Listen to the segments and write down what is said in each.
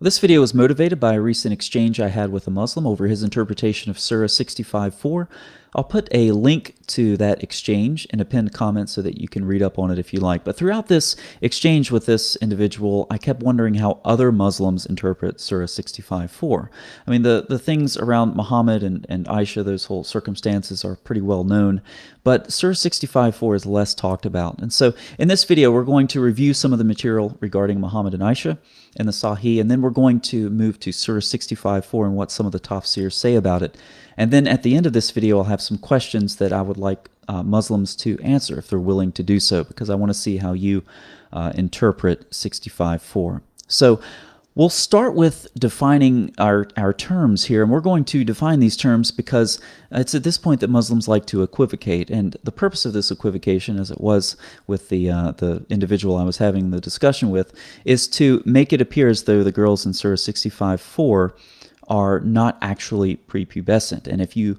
This video was motivated by a recent exchange I had with a Muslim over his interpretation of Surah 65:4. I'll put a link to that exchange in a pinned comment so that you can read up on it if you like. But throughout this exchange with this individual, I kept wondering how other Muslims interpret Surah 65:4. I mean, the things around Muhammad and Aisha, those whole circumstances are pretty well known, but Surah 65:4 is less talked about. And so in this video, we're going to review some of the material regarding Muhammad and Aisha and the Sahih, and then we're going to move to Surah 65:4 and what some of the tafsirs say about it. And then at the end of this video, I'll have some questions that I would like Muslims to answer if they're willing to do so, because I want to see how you interpret 65:4. So we'll start with defining our terms here, and we're going to define these terms because it's at this point that Muslims like to equivocate, and the purpose of this equivocation, as it was with the individual I was having the discussion with, is to make it appear as though the girls in Surah 65:4 are not actually prepubescent. And if you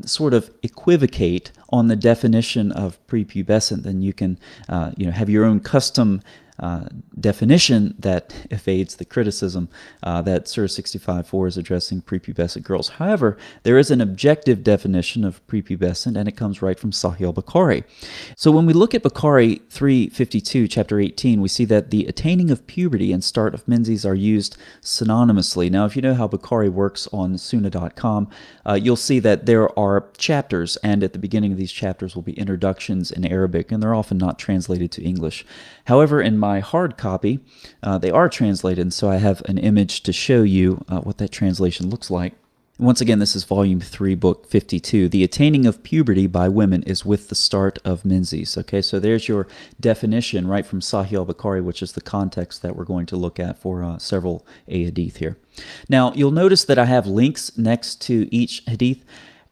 sort of equivocate on the definition of prepubescent, then you can have your own custom definition that evades the criticism that Surah 65:4 is addressing prepubescent girls. However, there is an objective definition of prepubescent, and it comes right from Sahih al-Bukhari. So when we look at Bukhari 352, chapter 18, we see that the attaining of puberty and start of menses are used synonymously. Now, if you know how Bukhari works on sunnah.com, you'll see that there are chapters, and at the beginning of these chapters will be introductions in Arabic, and they're often not translated to English. However, in my hard copy, they are translated, and so I have an image to show you what that translation looks like. Once again, this is volume 3, book 52. The attaining of puberty by women is with the start of menses. Okay, so there's your definition right from Sahih al-Bukhari, which is the context that we're going to look at for several hadith here. Now, you'll notice that I have links next to each hadith,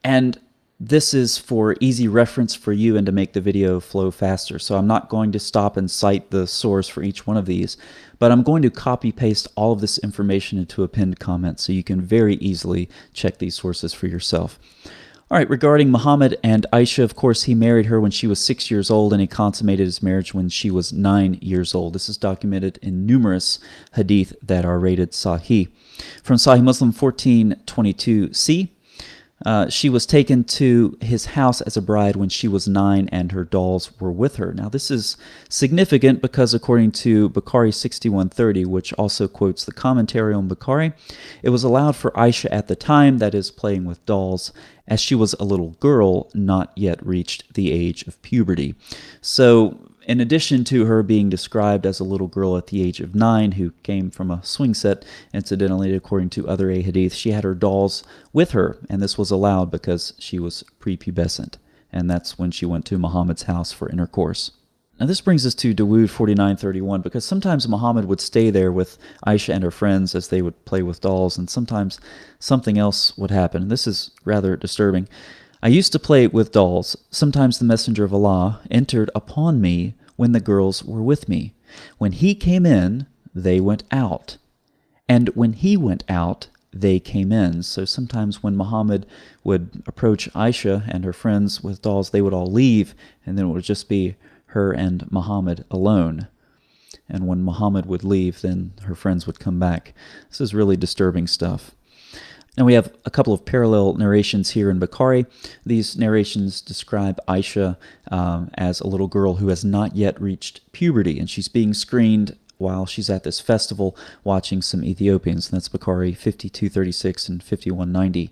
and this is for easy reference for you and to make the video flow faster. So I'm not going to stop and cite the source for each one of these, but I'm going to copy paste all of this information into a pinned comment so you can very easily check these sources for yourself. All right, regarding Muhammad and Aisha, of course, he married her when she was 6 years old, and he consummated his marriage when she was 9 years old. This is documented in numerous hadith that are rated Sahih. From Sahih Muslim 1422c, she was taken to his house as a bride when she was 9 and her dolls were with her. Now this is significant because according to Bukhari 6130, which also quotes the commentary on Bukhari, it was allowed for Aisha at the time, that is playing with dolls, as she was a little girl, not yet reached the age of puberty. So in addition to her being described as a little girl at the age of 9 who came from a swing set, incidentally, according to other hadith, she had her dolls with her, and this was allowed because she was prepubescent, and that's when she went to Muhammad's house for intercourse. Now this brings us to Dawood 4931, because sometimes Muhammad would stay there with Aisha and her friends as they would play with dolls, and sometimes something else would happen, and this is rather disturbing. I used to play with dolls. Sometimes the Messenger of Allah entered upon me when the girls were with me. When he came in, they went out. And when he went out, they came in. So sometimes when Muhammad would approach Aisha and her friends with dolls, they would all leave, and then it would just be her and Muhammad alone. And when Muhammad would leave, then her friends would come back. This is really disturbing stuff. Now we have a couple of parallel narrations here in Bukhari. These narrations describe Aisha as a little girl who has not yet reached puberty, and she's being screened while she's at this festival watching some Ethiopians. And that's Bukhari 5236 and 5190.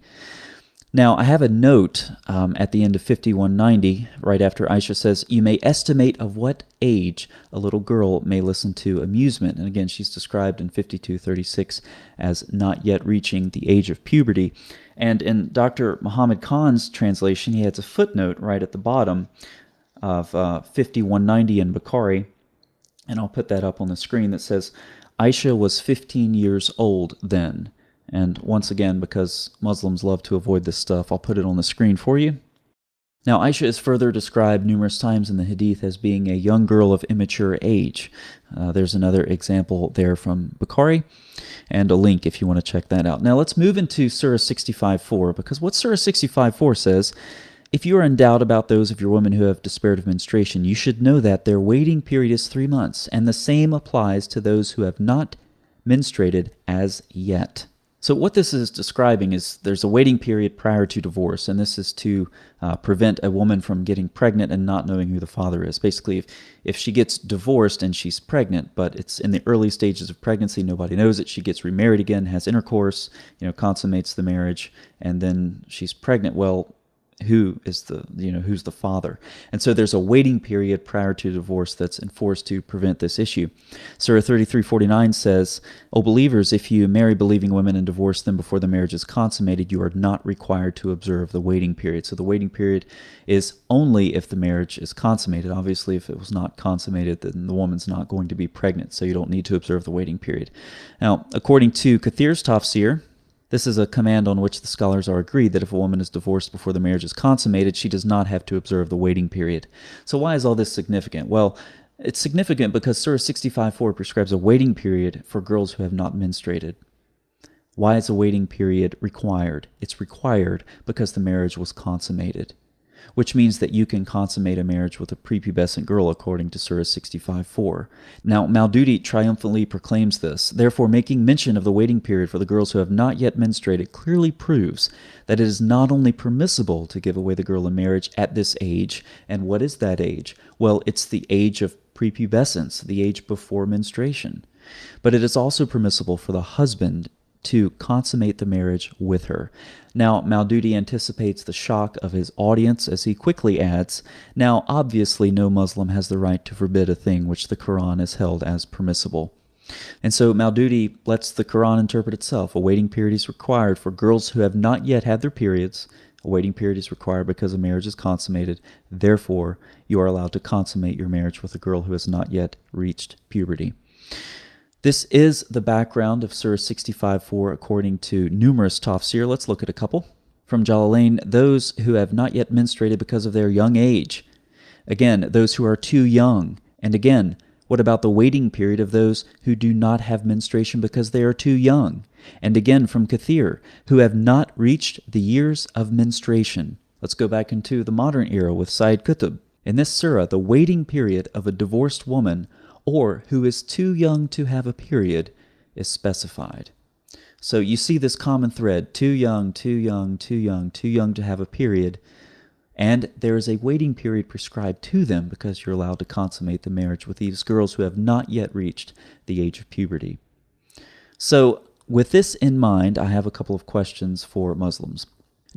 Now, I have a note at the end of 5190, right after Aisha says, "You may estimate of what age a little girl may listen to amusement." And again, she's described in 5236 as not yet reaching the age of puberty. And in Dr. Muhammad Khan's translation, he adds a footnote right at the bottom of 5190 in Bukhari, and I'll put that up on the screen, that says, "Aisha was 15 years old then." And once again, because Muslims love to avoid this stuff, I'll put it on the screen for you. Now, Aisha is further described numerous times in the hadith as being a young girl of immature age. There's another example there from Bukhari, and a link if you want to check that out. Now, let's move into Surah 65:4, because what Surah 65:4 says, "If you are in doubt about those of your women who have despaired of menstruation, you should know that their waiting period is 3 months, and the same applies to those who have not menstruated as yet. So what this is describing is there's a waiting period prior to divorce, and this is to prevent a woman from getting pregnant and not knowing who the father is. Basically, if she gets divorced and she's pregnant, but it's in the early stages of pregnancy, nobody knows it, she gets remarried again, has intercourse, consummates the marriage, and then she's pregnant, well, who's the father? And so there's a waiting period prior to divorce that's enforced to prevent this issue. Surah 33:49 says, "O believers, if you marry believing women and divorce them before the marriage is consummated, you are not required to observe the waiting period." So the waiting period is only if the marriage is consummated. Obviously, if it was not consummated, then the woman's not going to be pregnant, so you don't need to observe the waiting period. Now, according to Kathir's tafsir, this is a command on which the scholars are agreed that if a woman is divorced before the marriage is consummated, she does not have to observe the waiting period. So why is all this significant? Well, it's significant because Surah 65:4 prescribes a waiting period for girls who have not menstruated. Why is a waiting period required? It's required because the marriage was consummated, which means that you can consummate a marriage with a prepubescent girl according to Surah 65:4. Now, Maududi triumphantly proclaims this. Therefore, making mention of the waiting period for the girls who have not yet menstruated clearly proves that it is not only permissible to give away the girl in marriage at this age. And what is that age? Well, it's the age of prepubescence, the age before menstruation. But it is also permissible for the husband to consummate the marriage with her. Now, Maududi anticipates the shock of his audience as he quickly adds, now, obviously, no Muslim has the right to forbid a thing which the Quran has held as permissible. And so Maududi lets the Quran interpret itself. A waiting period is required for girls who have not yet had their periods. A waiting period is required because a marriage is consummated. Therefore, you are allowed to consummate your marriage with a girl who has not yet reached puberty. This is the background of Surah 65:4 according to numerous tafsir. Let's look at a couple. From Jalalain, those who have not yet menstruated because of their young age. Again, those who are too young. And again, what about the waiting period of those who do not have menstruation because they are too young? And again, from Kathir, who have not reached the years of menstruation. Let's go back into the modern era with Sayyid Qutb. In this surah, the waiting period of a divorced woman or who is too young to have a period is specified. So you see this common thread, too young, too young, too young, too young to have a period, and there is a waiting period prescribed to them because you're allowed to consummate the marriage with these girls who have not yet reached the age of puberty. So with this in mind, I have a couple of questions for Muslims.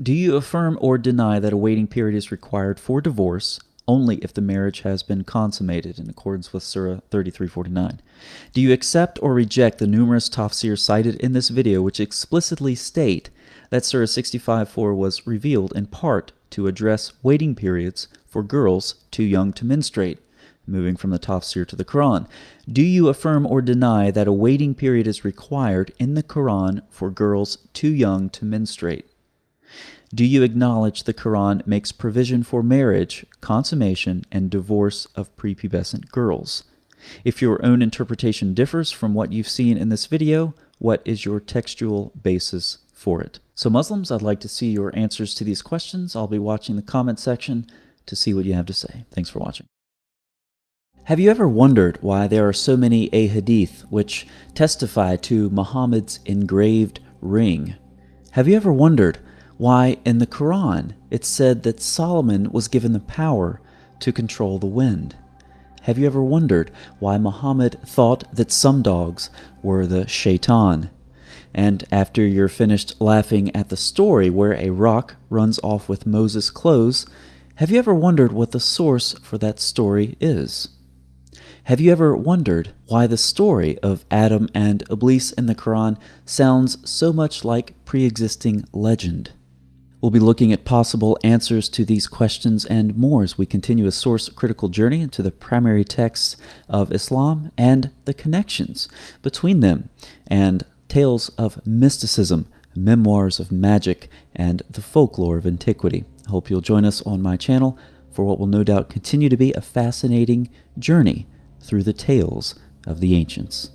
Do you affirm or deny that a waiting period is required for divorce only if the marriage has been consummated in accordance with Surah 33:49? Do you accept or reject the numerous tafsir cited in this video which explicitly state that Surah 65:4 was revealed in part to address waiting periods for girls too young to menstruate? Moving from the tafsir to the Quran, do you affirm or deny that a waiting period is required in the Quran for girls too young to menstruate? Do you acknowledge the Quran makes provision for marriage, consummation, and divorce of prepubescent girls? If your own interpretation differs from what you've seen in this video, what is your textual basis for it? So Muslims, I'd like to see your answers to these questions. I'll be watching the comment section to see what you have to say. Thanks for watching. Have you ever wondered why there are so many ahadith which testify to Muhammad's engraved ring? Have you ever wondered why in the Quran it said that Solomon was given the power to control the wind? Have you ever wondered why Muhammad thought that some dogs were the shaitan? And after you're finished laughing at the story where a rock runs off with Moses' clothes, have you ever wondered what the source for that story is? Have you ever wondered why the story of Adam and Iblis in the Quran sounds so much like pre-existing legend? We'll be looking at possible answers to these questions and more as we continue a source-critical journey into the primary texts of Islam and the connections between them, and tales of mysticism, memoirs of magic, and the folklore of antiquity. I hope you'll join us on my channel for what will no doubt continue to be a fascinating journey through the tales of the ancients.